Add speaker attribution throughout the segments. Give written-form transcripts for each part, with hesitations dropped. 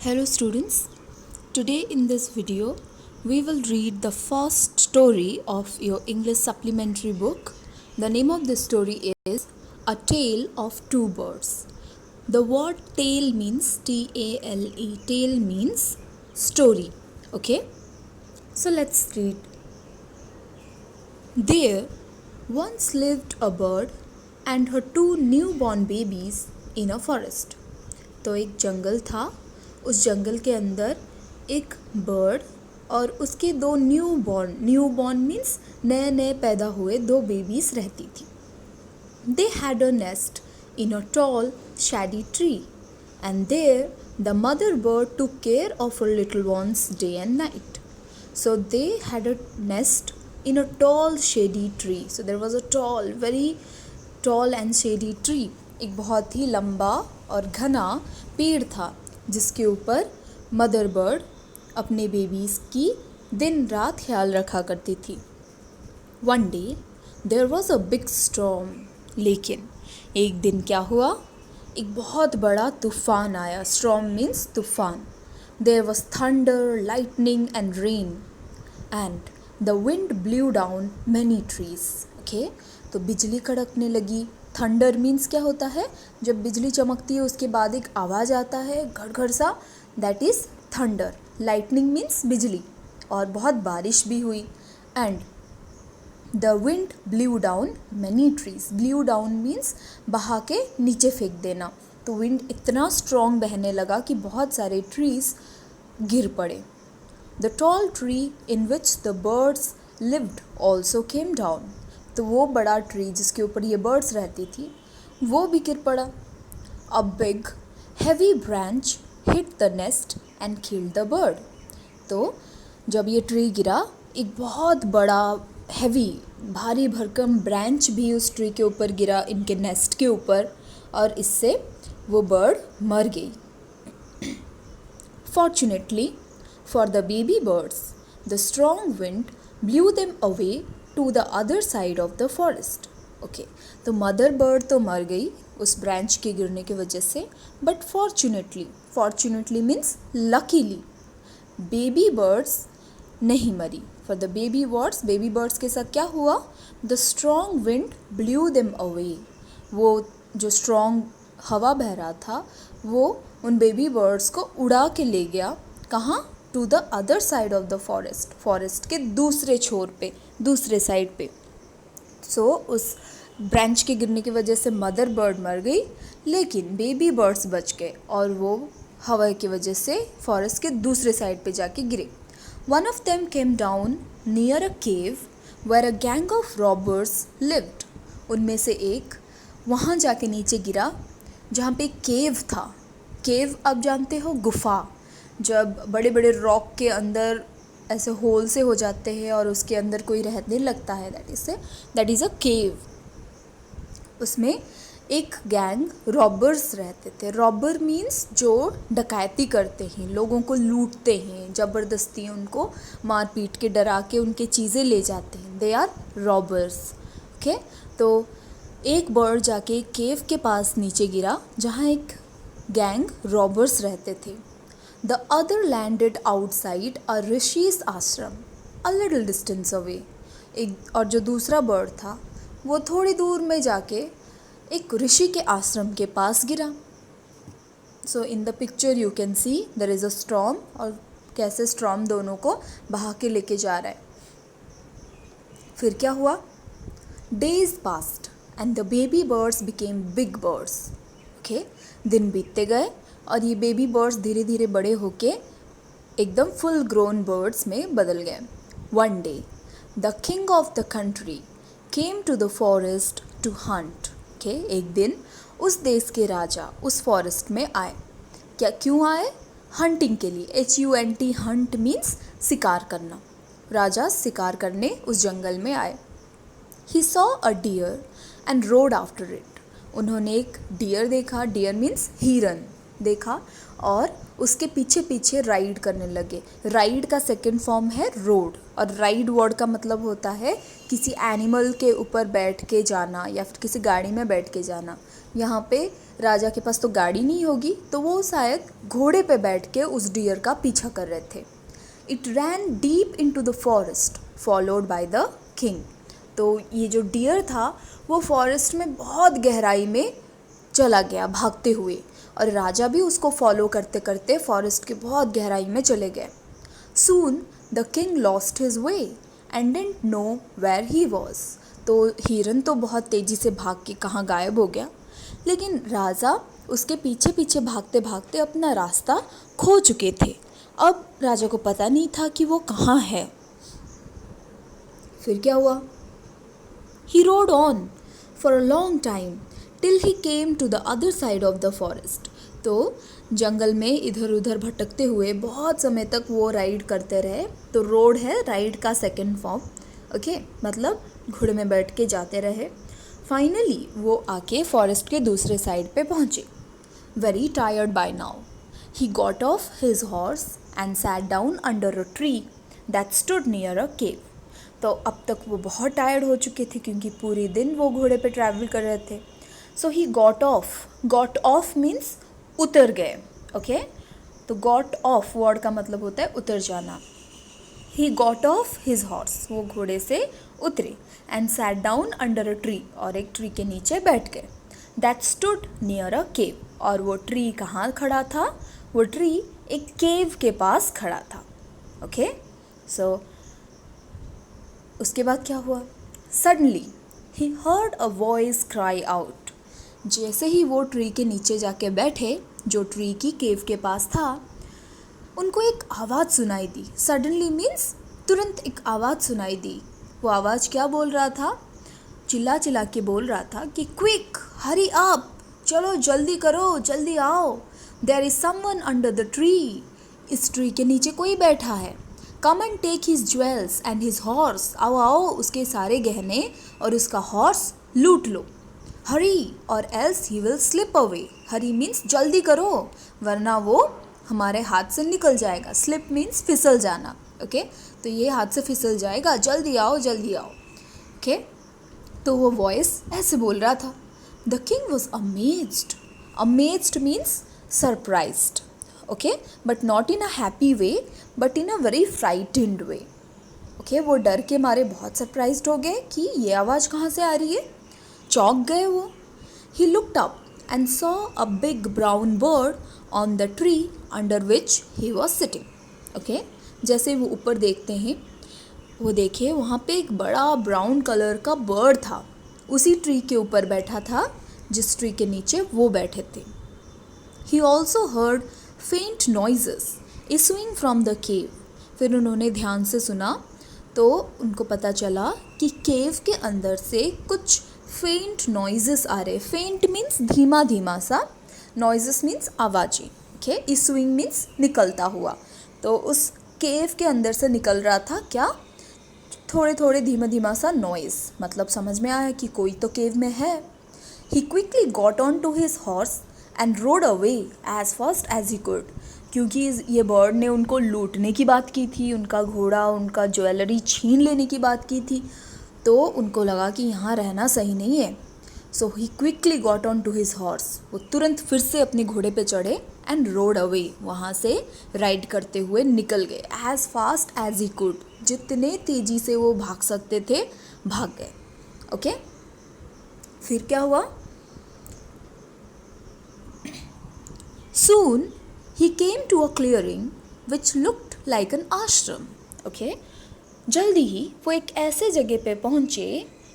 Speaker 1: Hello students, today in this video we will read the first story of your English supplementary book. The name of the story is A Tale of Two Birds. The word tale means T-A-L-E, tale means story, okay? So let's read. There once lived a bird and her two newborn babies in a forest. तो एक जंगल था, उस जंगल के अंदर एक bird और उसके दो न्यू बॉर्न मीन्स नए नए पैदा हुए दो बेबीज रहती थी. They had a nest in a tall shady tree, and there the mother bird took care of her little ones day and night. So they had a nest in a tall shady tree. So there was a very tall and shady tree. एक बहुत ही लंबा और घना पेड़ था जिसके ऊपर mother bird अपने बेबीज़ की दिन रात ख्याल रखा करती थी. One day there was a big storm. लेकिन एक दिन क्या हुआ, एक बहुत बड़ा तूफान आया. स्टॉर्म मीन्स तूफान. There was thunder, lightning and rain and the wind blew down many trees. Okay, तो बिजली कड़कने लगी. थंडर मीन्स क्या होता है, जब बिजली चमकती है उसके बाद एक आवाज़ आता है घड़ सा, that is thunder. Lightning means बिजली, और बहुत बारिश भी हुई. And the wind blew down many trees. Blue down means बहा के नीचे फेंक देना. तो विंड इतना स्ट्रॉन्ग बहने लगा कि बहुत सारे ट्रीज गिर पड़े. The tall tree in which the birds lived also came down. तो वो बड़ा ट्री जिसके ऊपर ये बर्ड्स रहती थी वो भी गिर पड़ा. A big heavy branch hit the nest and killed the bird. तो जब ये ट्री गिरा, एक बहुत बड़ा हैवी भारी भरकम ब्रांच भी उस ट्री के ऊपर गिरा, इनके नेस्ट के ऊपर, और इससे वो बर्ड मर गई. Fortunately for the baby birds the strong wind blew them away to the other side of the forest. Okay, तो मदर बर्ड तो मर गई उस ब्रांच के गिरने की वजह से, but fortunately means luckily baby birds नहीं मरी. फॉर द बेबी बर्ड्स के साथ क्या हुआ, the strong wind blew them away. वो जो स्ट्रॉन्ग हवा बह रहा था वो उन बेबी बर्ड्स को उड़ा के ले गया. कहाँ? To the other side of the forest के दूसरे छोर पे, दूसरे साइड पे. सो उस ब्रांच के गिरने की वजह से मदर बर्ड मर गई, लेकिन बेबी बर्ड्स बच गए और वो हवा की वजह से फॉरेस्ट के दूसरे साइड पे जाके गिरे. One of them came down near a cave where a gang of robbers lived. उनमें से एक वहाँ जाके नीचे गिरा जहाँ पे केव था. केव आप जानते हो, गुफा. जब बड़े बड़े रॉक के अंदर ऐसे होल से हो जाते हैं और उसके अंदर कोई रहने लगता है, दैट इज़ अ केव. उसमें एक गैंग रॉबर्स रहते थे. रॉबर मीन्स जो डकैती करते हैं, लोगों को लूटते हैं, ज़बरदस्ती उनको मार पीट के डरा के उनके चीज़ें ले जाते हैं. They are robbers. ओके, तो एक बर्ड जाके केव के पास नीचे गिरा जहाँ एक गैंग रॉबर्स रहते थे. द अदर लैंडेड आउटसाइड अ ऋषिज आश्रम अ लिटिल डिस्टेंस अवे. और जो दूसरा बर्ड था वो थोड़ी दूर में जाके एक ऋषि के आश्रम के पास गिरा. So in the picture you can see there is a storm, और कैसे स्टॉर्म दोनों को बहा के लेके जा रहा है. फिर क्या हुआ, days passed and the baby birds became big birds. Okay, दिन बीतते गए और ये बेबी बर्ड्स धीरे धीरे बड़े होके एकदम फुल ग्रोन बर्ड्स में बदल गए. One day the king of the country came to the forest to hunt. Okay, एक दिन उस देश के राजा उस फॉरेस्ट में आए. क्यों आए? हंटिंग के लिए. HUNT, हंट मीन्स शिकार करना. राजा शिकार करने उस जंगल में आए. He saw a deer and rode after it. उन्होंने एक डियर देखा. डियर मीन्स हिरन देखा और उसके पीछे पीछे राइड करने लगे. राइड का सेकंड फॉर्म है रोड, और राइड वर्ड का मतलब होता है किसी एनिमल के ऊपर बैठ के जाना या फिर किसी गाड़ी में बैठ के जाना. यहाँ पे राजा के पास तो गाड़ी नहीं होगी, तो वो शायद घोड़े पे बैठ के उस डियर का पीछा कर रहे थे। It ran deep into the forest followed by the king. तो ये जो डियर था वो फॉरेस्ट में बहुत गहराई में चला गया भागते हुए, और राजा भी उसको फॉलो करते करते फॉरेस्ट के बहुत गहराई में चले गए। Soon the king lost his way and didn't know where he was. तो हिरन तो बहुत तेज़ी से भाग के कहाँ गायब हो गया, लेकिन राजा उसके पीछे पीछे भागते भागते अपना रास्ता खो चुके थे। अब राजा को पता नहीं था कि वो कहाँ है। फिर क्या हुआ? He rode on for a long time till he came to the other side of the forest. तो जंगल में इधर उधर भटकते हुए बहुत समय तक वो राइड करते रहे। तो रोड है राइड का सेकंड फॉर्म, ओके, मतलब घोड़े में बैठ के जाते रहे। फाइनली वो आके फॉरेस्ट के दूसरे साइड पे पहुँचे। Very tired by now he got off his horse and sat down under a tree that stood near a cave. तो अब तक वो बहुत टायर्ड हो चुके थे क्योंकि पूरे दिन वो घोड़े पे ट्रैवल कर रहे थे। सो ही गॉट ऑफ मीन्स उतर गए, ओके। तो गॉट ऑफ वर्ड का मतलब होता है उतर जाना। ही गॉट ऑफ हिज हॉर्स, वो घोड़े से उतरे, and sat down under a tree, और एक ट्री के नीचे बैठ गए। दैट स्टूड नियर अ केव, और वो ट्री कहाँ खड़ा था? वो ट्री एक केव के पास खड़ा था, ओके। सो उसके बाद क्या हुआ? Suddenly he heard a voice cry out. जैसे ही वो ट्री के नीचे जाके बैठे, जो ट्री की केव के पास था, उनको एक आवाज़ सुनाई दी। सडनली मीन्स तुरंत एक आवाज़ सुनाई दी। वो आवाज़ क्या बोल रहा था? चिल्ला चिल्ला के बोल रहा था कि क्विक, हरी अप, चलो जल्दी करो, जल्दी आओ, there is someone under the tree. इस ट्री के नीचे कोई बैठा है। Come and take his jewels and his horse, आओ आओ, उसके सारे गहने और उसका हॉर्स लूट लो। हरी और else he will slip away. Hari means जल्दी करो, वरना वो हमारे हाथ से निकल जाएगा। स्लिप मीन्स फिसल जाना, ओके। तो ये हाथ से फिसल जाएगा, जल्दी आओ, जल्दी आओ, ओके। तो वो वॉइस ऐसे बोल रहा था। The king was amazed. Amazed means surprised, okay, but not in a happy way, but in a very frightened way, okay. वो डर के मारे बहुत सरप्राइज्ड हो गए कि ये आवाज़ कहाँ से आ रही है। चौंक गए वो। He looked up and saw a big brown bird on the tree under which he was sitting, okay. जैसे वो ऊपर देखते हैं, वो देखे वहाँ पे एक बड़ा ब्राउन कलर का बर्ड था, उसी ट्री के ऊपर बैठा था जिस ट्री के नीचे वो बैठे थे। ही ऑल्सो हर्ड फेंट noises issuing from the cave. फिर उन्होंने ध्यान से सुना तो उनको पता चला कि केव के अंदर से कुछ फेंट नॉइजेस आ रहे। फेंट मीन्स धीमा धीमा सा, नॉइजेस मीन्स आवाज़ें, ओके। इशूइंग मीन्स निकलता हुआ। तो उस केव के अंदर से निकल रहा था क्या? थोड़े थोड़े धीमा धीमा सा नॉइज़। मतलब समझ में आया कि कोई तो केव में है। He quickly got on to his horse and rode away as fast as he could. क्योंकि ये बर्ड ने उनको लूटने की बात की थी, उनका घोड़ा, उनका ज्वेलरी छीन लेने की बात की थी, तो उनको लगा कि यहाँ रहना सही नहीं है। So he quickly got on to his horse. वो तुरंत फिर से अपने घोड़े पे चढ़े एंड रोड अवे, वहाँ से राइड करते हुए निकल गए। As fast as he could, जितने तेज़ी से वो भाग सकते थे भाग गए, ओके। फिर क्या हुआ? Soon he came to a clearing which looked like an ashram, okay. जल्दी ही वो एक ऐसे जगह पे पहुँचे,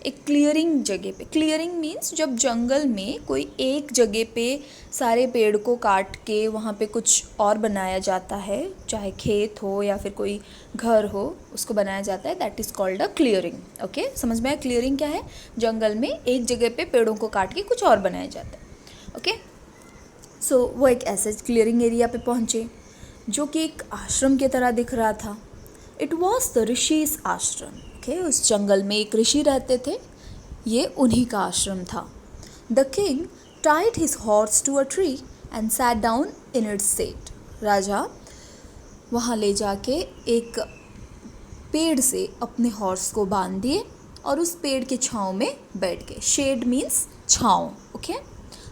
Speaker 1: एक क्लियरिंग जगह पे। क्लियरिंग मीन्स जब जंगल में कोई एक जगह पे सारे पेड़ को काट के वहाँ पे कुछ और बनाया जाता है, चाहे खेत हो या फिर कोई घर हो, उसको बनाया जाता है, that is called a clearing, okay. समझ में आया क्लियरिंग क्या है? जंगल में एक जगह पे पेड़ों को काट के कुछ और बनाया जाता है, ओके। सो वो एक ऐसे क्लियरिंग एरिया पे पहुँचे जो कि एक आश्रम की तरह दिख रहा था। इट वॉज द ऋषि's आश्रम, ओके। उस जंगल में एक ऋषि रहते थे, ये उन्हीं का आश्रम था। The king tied his horse to a tree and sat down in its set. राजा वहाँ ले जाके एक पेड़ से अपने हॉर्स को बांध दिए और उस पेड़ के छाँव में बैठ गए। शेड मीन्स छाँव, okay.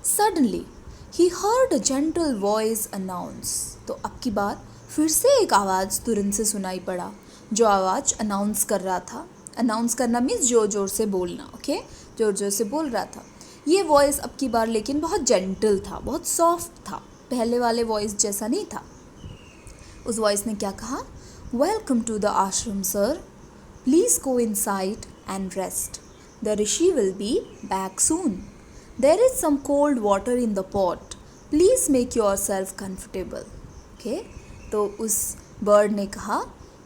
Speaker 1: Suddenly, he heard a gentle voice announce. तो अब की बार फिर से एक आवाज़ तुरंत से सुनाई पड़ा, जो आवाज़ अनाउंस कर रहा था. अनाउंस करना मीन्स जोर जोर से बोलना. ओके, जोर जोर से बोल रहा था. ये वॉइस अब की बार लेकिन बहुत जेंटल था, बहुत सॉफ्ट था, पहले वाले वॉइस जैसा नहीं था. उस वॉइस ने क्या कहा? Welcome to the ashram sir, please go inside and rest. The rishi will be back soon. There is some cold water in the pot, please make yourself comfortable. Okay, तो उस बर्ड ने कहा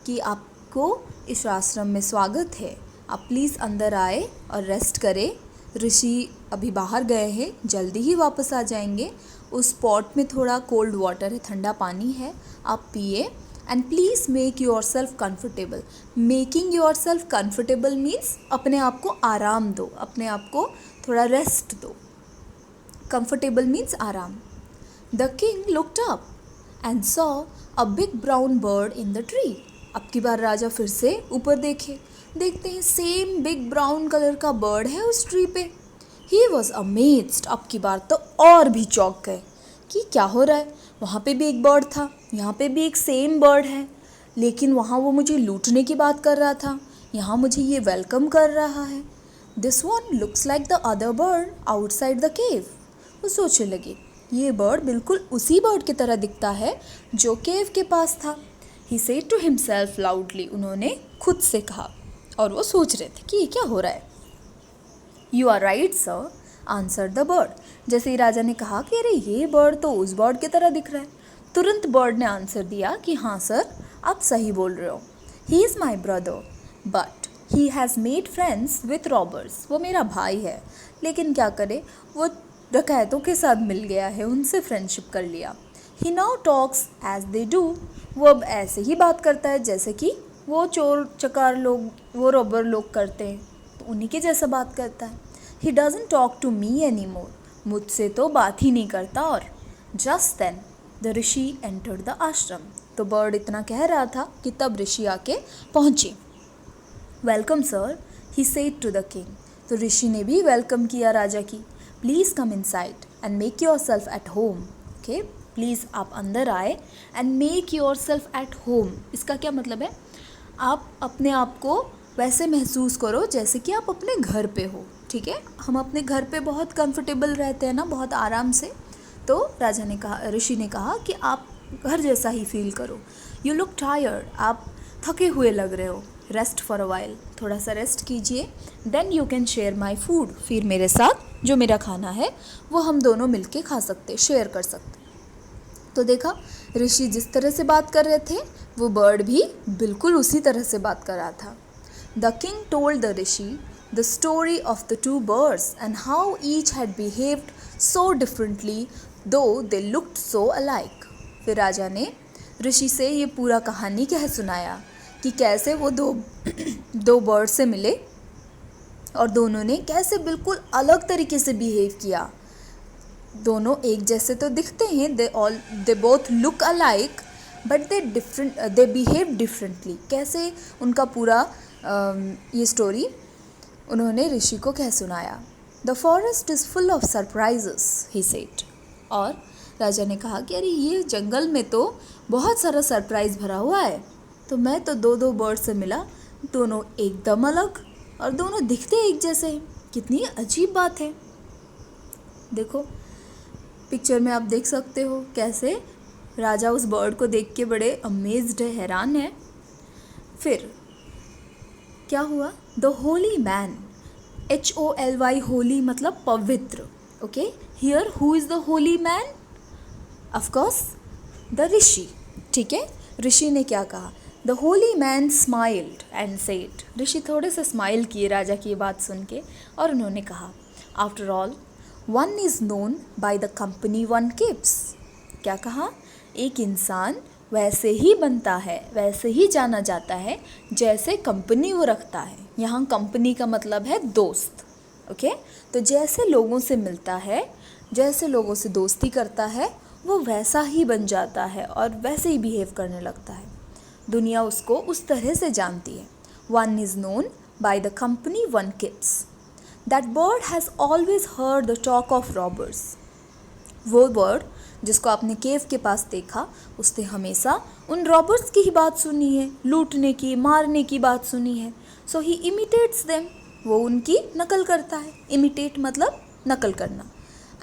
Speaker 1: कि आपको इस आश्रम में स्वागत है, आप प्लीज़ अंदर आए और रेस्ट करें. ऋषि अभी बाहर गए हैं, जल्दी ही वापस आ जाएंगे. उस पॉट में थोड़ा कोल्ड वाटर है, ठंडा पानी है, आप पिए. And please make yourself comfortable. Making your self comfortable means अपने आप को आराम दो, अपने आप को थोड़ा रेस्ट दो. कम्फर्टेबल मीन्स आराम. The king looked up and saw a big brown bird in the tree. अब की बार राजा फिर से ऊपर देखते हैं सेम बिग ब्राउन कलर का बर्ड है उस ट्री पे. He was amazed. अब की बार तो और भी चौंक गए कि क्या हो रहा है. वहाँ पे भी एक बर्ड था, यहाँ पे भी एक सेम बर्ड है, लेकिन वहाँ वो मुझे लूटने की बात कर रहा था, यहाँ मुझे ये वेलकम कर रहा है. This one looks like the other bird outside the cave. वो सोचने लगे ये बर्ड बिल्कुल उसी बर्ड की तरह दिखता है जो केव के पास था. He said to himself loudly. उन्होंने खुद से कहा और वो सोच रहे थे कि ये क्या हो रहा है. You are right sir, answer the bird. जैसे ही राजा ने कहा कि अरे ये बर्ड तो उस बर्ड की तरह दिख रहा है, तुरंत बर्ड ने आंसर दिया कि हाँ सर, आप सही बोल रहे हो. He is my brother but he has made friends with robbers. वो मेरा भाई है, लेकिन क्या करे, वो डकैतों के साथ मिल गया है, उनसे फ्रेंडशिप कर लिया. He now talks as they do. वो अब ऐसे ही बात करता है जैसे कि वो चोर चकार लोग, वो रॉबर लोग करते हैं, तो उन्हीं के जैसा बात करता है. He doesn't talk to me any more. मुझसे तो बात ही नहीं करता. और just then the rishi entered the ashram. तो बर्ड इतना कह रहा था कि तब ऋषि आके पहुँचे. Welcome sir, he said to the king. तो ऋषि ने भी वेलकम किया राजा की. Please come inside and make yourself at home. ओके, प्लीज़ आप अंदर आए and make yourself at home. इसका क्या मतलब है? आप अपने आप को वैसे महसूस करो जैसे कि आप अपने घर पे हो. ठीक है, हम अपने घर पे बहुत कंफर्टेबल रहते हैं ना, बहुत आराम से. तो राजा ने कहा, ऋषि ने कहा कि आप घर जैसा ही फील करो. You look tired. आप थके हुए लग रहे हो. Rest for a while. थोड़ा सा रेस्ट कीजिए. Then you can share my food. फिर मेरे साथ जो मेरा खाना है वो हम दोनों मिलके खा सकते, शेयर कर सकते. तो देखा, ऋषि जिस तरह से बात कर रहे थे वो बर्ड भी बिल्कुल उसी तरह से बात कर रहा था. The king told the Rishi the story of the two birds and how each had behaved so differently दो दे लुक्ड सो अलाइक. फिर राजा ने ऋषि से ये पूरा कहानी कह सुनाया कि कैसे वो दो बर्ड से मिले और दोनों ने कैसे बिल्कुल अलग तरीके से बिहेव किया. दोनों एक जैसे तो दिखते हैं, they both look alike but they behave differently. कैसे उनका पूरा ये स्टोरी उन्होंने ऋषि को कह सुनाया. The forest is full of surprises, he said. और राजा ने कहा कि अरे ये जंगल में तो बहुत सारा सरप्राइज़ भरा हुआ है. तो मैं तो दो बर्ड से मिला, दोनों एकदम अलग और दोनों दिखते एक जैसे हैं. कितनी अजीब बात है. देखो पिक्चर में आप देख सकते हो कैसे राजा उस बर्ड को देख के बड़े अमेज्ड है, हैरान है. फिर क्या हुआ? The holy man, HOLY, holy मतलब पवित्र. Okay, here who is the holy man? Of course the rishi. ठीक है, ऋषि ने क्या कहा? The holy man smiled and said. ऋषि थोड़े से स्माइल किए राजा की ये बात सुन के और उन्होंने कहा, after all one is known by the company one keeps. क्या कहा? एक इंसान वैसे ही बनता है, वैसे ही जाना जाता है जैसे कंपनी वो रखता है. यहाँ कंपनी का मतलब है दोस्त. ओके, तो जैसे लोगों से मिलता है, जैसे लोगों से दोस्ती करता है, वो वैसा ही बन जाता है और वैसे ही बिहेव करने लगता है. दुनिया उसको उस तरह से जानती है. One is known by the company one keeps. That bird has always heard the talk of robbers. वो बर्ड जिसको आपने केव के पास देखा, उसने हमेशा उन रॉबर्स की ही बात सुनी है, लूटने की, मारने की बात सुनी है. सो ही इमिटेट्स देम, वो उनकी नकल करता है. इमिटेट मतलब नकल करना.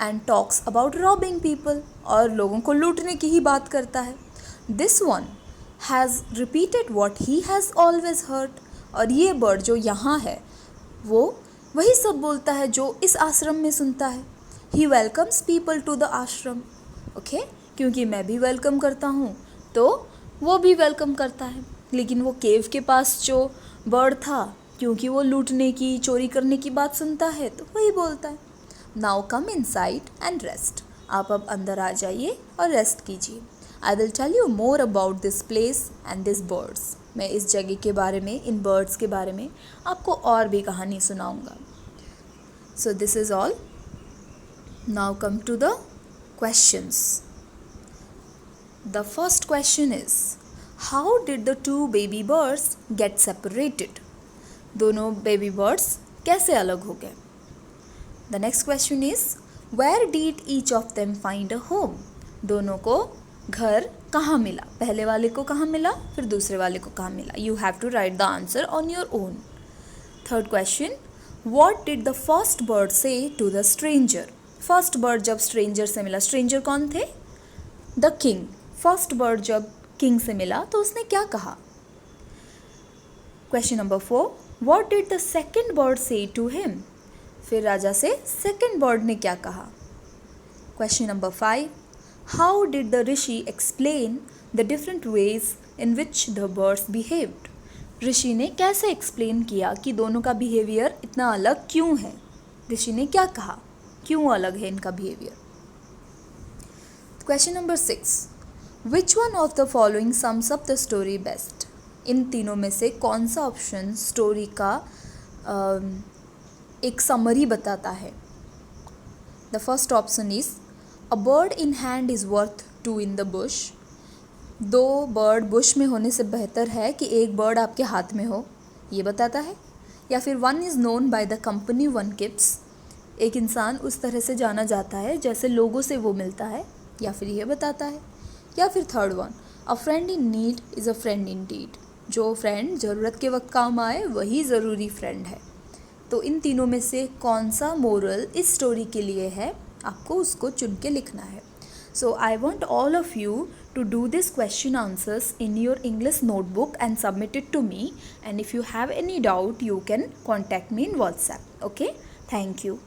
Speaker 1: And talks about robbing people, और लोगों को लूटने की ही बात करता है. This one has repeated what he has always heard, और ये बर्ड जो यहाँ है वो वही सब बोलता है जो इस आश्रम में सुनता है. ही वेलकम्स पीपल टू द आश्रम. ओके, क्योंकि मैं भी वेलकम करता हूँ तो वो भी वेलकम करता है. लेकिन वो केव के पास जो बर्ड था, क्योंकि वो लूटने की, चोरी करने की बात सुनता है तो वही बोलता है. Now come inside and rest. आप अब अंदर आ जाइए और रेस्ट कीजिए. I will tell you more about this place and this birds. मैं इस जगह के बारे में, इन बर्ड्स के बारे में आपको और भी कहानी सुनाऊंगा. So this is all. Now come to the questions. The first question is, how did the two baby birds get separated? दोनों baby birds कैसे अलग हो गए? The next question is, where did each of them find a home? दोनों को घर कहाँ मिला? पहले वाले को कहाँ मिला, फिर दूसरे वाले को कहाँ मिला? You have to write the answer on your own. Third question, what did the first bird say to the stranger? First bird जब स्ट्रेंजर से मिला, स्ट्रेंजर कौन थे? The king. फर्स्ट बर्ड जब किंग से मिला तो उसने क्या कहा? Question number 4, what did the second bird say to him? फिर राजा से सेकंड बर्ड ने क्या कहा? Question number 5, how did the rishi explain the different ways in which the birds behaved? ऋषि ने कैसे एक्सप्लेन किया कि दोनों का बिहेवियर इतना अलग क्यों है? ऋषि ने क्या कहा, क्यों अलग है इनका behaviour? Question number 6, which one of the following sums up the story best? इन तीनों में से कौन सा ऑप्शन स्टोरी का एक समरी बताता है? The first option is, a bird in hand is worth two in the bush. दो बर्ड बुश में होने से बेहतर है कि एक बर्ड आपके हाथ में हो, ये बताता है. या फिर one is known by the company one keeps, एक इंसान उस तरह से जाना जाता है जैसे लोगों से वो मिलता है, या फिर ये बताता है. या फिर third one, a friend in need is a friend indeed, जो फ्रेंड ज़रूरत के वक्त काम आए वही ज़रूरी फ्रेंड है. तो इन तीनों में से कौन सा मोरल इस स्टोरी के लिए है, आपको उसको चुन के लिखना है. So I want all of you to do this question answers in your English notebook and submit it to me, and if you have any doubt you can contact me in WhatsApp. Okay, thank you.